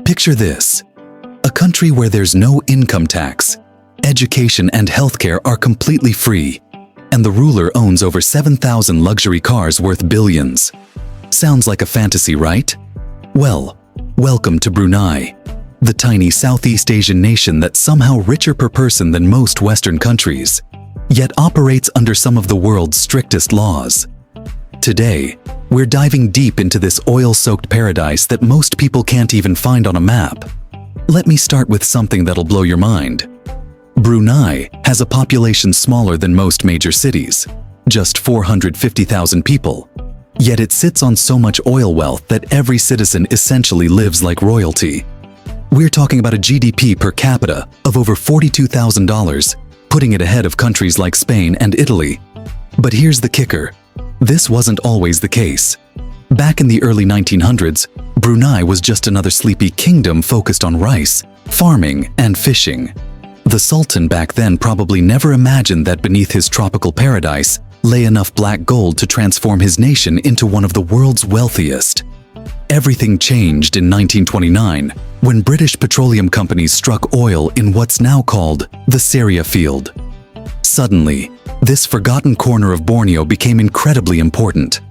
Picture this: a country where there's no income tax, education and healthcare are completely free, and the ruler owns over 7,000 luxury cars worth billions. Sounds like a fantasy, right? Well, welcome to Brunei, the tiny Southeast Asian nation that's somehow richer per person than most Western countries, yet operates under some of the world's strictest laws. Today, we're diving deep into this oil-soaked paradise that most people can't even find on a map. Let me start with something that'll blow your mind. Brunei has a population smaller than most major cities, just 450,000 people. Yet it sits on so much oil wealth that every citizen essentially lives like royalty. We're talking about a GDP per capita of over $42,000, putting it ahead of countries like Spain and Italy. But here's the kicker: this wasn't always the case. Back in the early 1900s, Brunei was just another sleepy kingdom focused on rice, farming, and fishing. The Sultan back then probably never imagined that beneath his tropical paradise lay enough black gold to transform his nation into one of the world's wealthiest. Everything changed in 1929 when British petroleum companies struck oil in what's now called the Syria field. Suddenly, this forgotten corner of Borneo became incredibly important.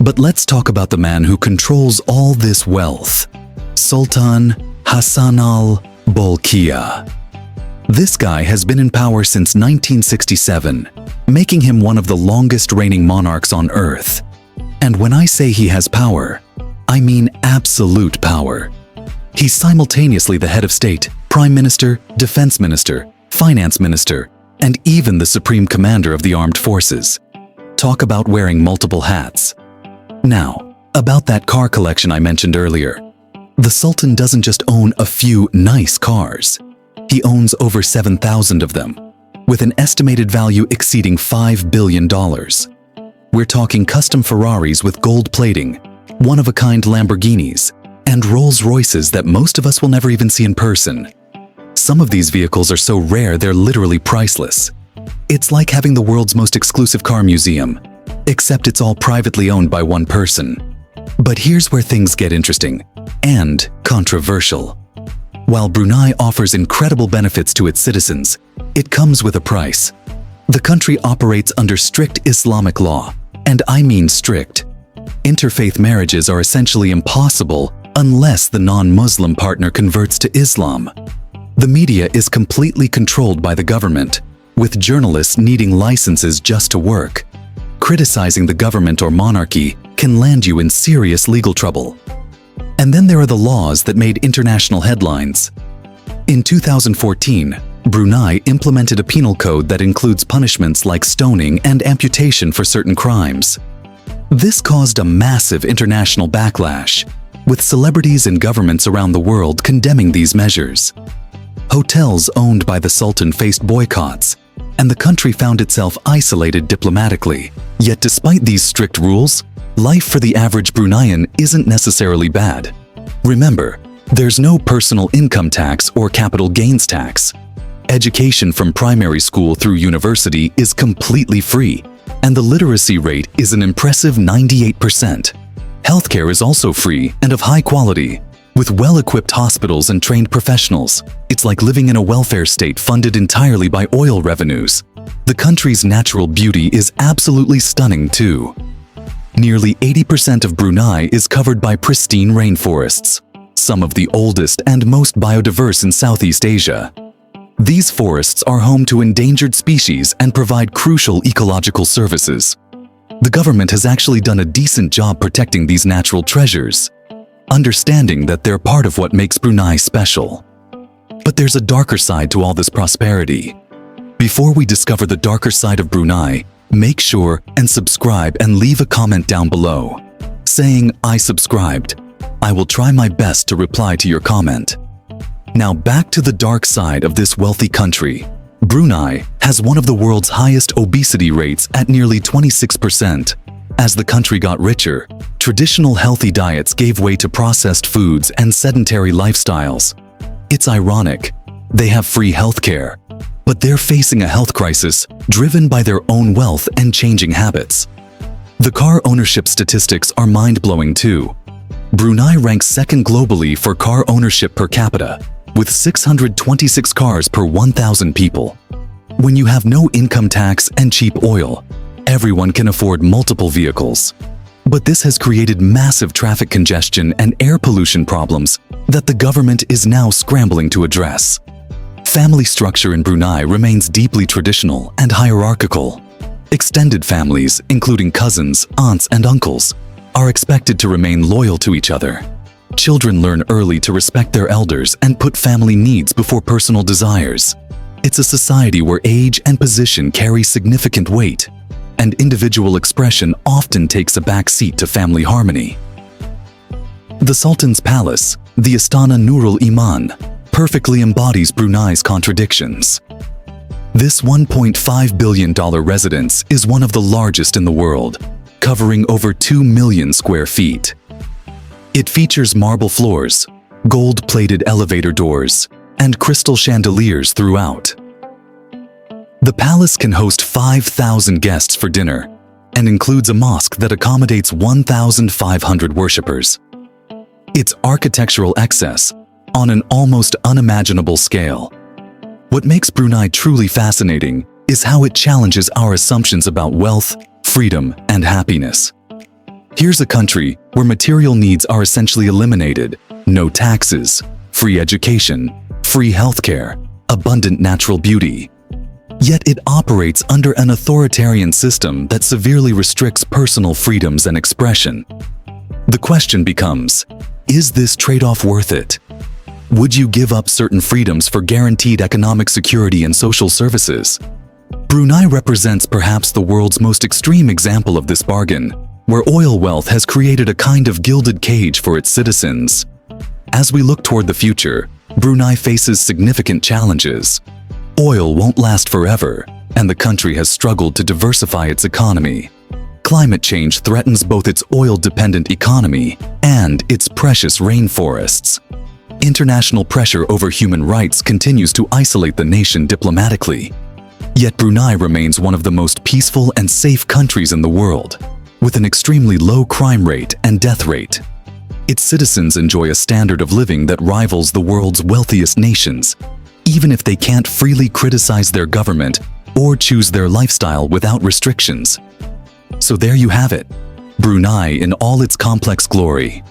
But let's talk about the man who controls all this wealth: Sultan Hassanal Bolkiah. This guy has been in power since 1967, making him one of the longest reigning monarchs on Earth. And when I say he has power, I mean absolute power. He's simultaneously the head of state, prime minister, defense minister, finance minister, and even the supreme commander of the armed forces. Talk about wearing multiple hats. Now, about that car collection I mentioned earlier. The Sultan doesn't just own a few nice cars. He owns over 7,000 of them, with an estimated value exceeding $5 billion. We're talking custom Ferraris with gold plating, one-of-a-kind Lamborghinis, and Rolls-Royces that most of us will never even see in person. Some of these vehicles are so rare they're literally priceless. It's like having the world's most exclusive car museum, except it's all privately owned by one person. But here's where things get interesting and controversial. While Brunei offers incredible benefits to its citizens, it comes with a price. The country operates under strict Islamic law, and I mean strict. Interfaith marriages are essentially impossible unless the non-Muslim partner converts to Islam. The media is completely controlled by the government, with journalists needing licenses just to work. Criticizing the government or monarchy can land you in serious legal trouble. And then there are the laws that made international headlines. In 2014, Brunei implemented a penal code that includes punishments like stoning and amputation for certain crimes. This caused a massive international backlash, with celebrities and governments around the world condemning these measures. Hotels owned by the Sultan faced boycotts, and the country found itself isolated diplomatically. Yet despite these strict rules, life for the average Bruneian isn't necessarily bad. Remember, there's no personal income tax or capital gains tax. Education from primary school through university is completely free, and the literacy rate is an impressive 98%. Healthcare is also free and of high quality, with well-equipped hospitals and trained professionals. It's like living in a welfare state funded entirely by oil revenues. The country's natural beauty is absolutely stunning too. Nearly 80% of Brunei is covered by pristine rainforests, some of the oldest and most biodiverse in Southeast Asia. These forests are home to endangered species and provide crucial ecological services. The government has actually done a decent job protecting these natural treasures, understanding that they're part of what makes Brunei special. But there's a darker side to all this prosperity. Before we discover the darker side of Brunei, make sure and subscribe and leave a comment down below saying "I subscribed." I will try my best to reply to your comment. Now back to the dark side of this wealthy country. Brunei has one of the world's highest obesity rates at nearly 26%. As the country got richer, traditional healthy diets gave way to processed foods and sedentary lifestyles. It's ironic. They have free healthcare, but they're facing a health crisis driven by their own wealth and changing habits. The car ownership statistics are mind-blowing too. Brunei ranks second globally for car ownership per capita, with 626 cars per 1,000 people. When you have no income tax and cheap oil, everyone can afford multiple vehicles. But this has created massive traffic congestion and air pollution problems that the government is now scrambling to address. Family structure in Brunei remains deeply traditional and hierarchical. Extended families, including cousins, aunts, and uncles, are expected to remain loyal to each other. Children learn early to respect their elders and put family needs before personal desires. It's a society where age and position carry significant weight, and individual expression often takes a back seat to family harmony. The Sultan's palace, the Istana Nurul Iman, perfectly embodies Brunei's contradictions. This $1.5 billion residence is one of the largest in the world, covering over 2 million square feet. It features marble floors, gold-plated elevator doors, and crystal chandeliers throughout. The palace can host 5,000 guests for dinner and includes a mosque that accommodates 1,500 worshippers. Its architectural excess on an almost unimaginable scale. What makes Brunei truly fascinating is how it challenges our assumptions about wealth, freedom, and happiness. Here's a country where material needs are essentially eliminated: no taxes, free education, free healthcare, abundant natural beauty. Yet it operates under an authoritarian system that severely restricts personal freedoms and expression. The question becomes, is this trade-off worth it? Would you give up certain freedoms for guaranteed economic security and social services? Brunei represents perhaps the world's most extreme example of this bargain, where oil wealth has created a kind of gilded cage for its citizens. As we look toward the future, Brunei faces significant challenges. Oil won't last forever, and the country has struggled to diversify its economy. Climate change threatens both its oil-dependent economy and its precious rainforests. International pressure over human rights continues to isolate the nation diplomatically. Yet Brunei remains one of the most peaceful and safe countries in the world, with an extremely low crime rate and death rate. Its citizens enjoy a standard of living that rivals the world's wealthiest nations, even if they can't freely criticize their government or choose their lifestyle without restrictions. So there you have it, Brunei in all its complex glory.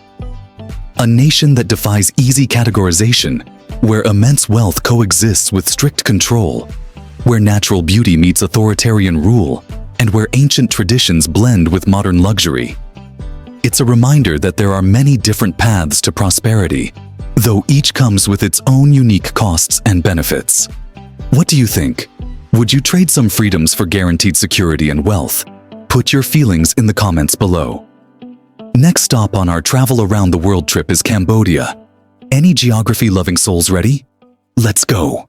A nation that defies easy categorization, where immense wealth coexists with strict control, where natural beauty meets authoritarian rule, and where ancient traditions blend with modern luxury. It's a reminder that there are many different paths to prosperity, though each comes with its own unique costs and benefits. What do you think? Would you trade some freedoms for guaranteed security and wealth? Put your feelings in the comments below. Next stop on our travel around the world trip is Cambodia. Any geography-loving souls ready? Let's go!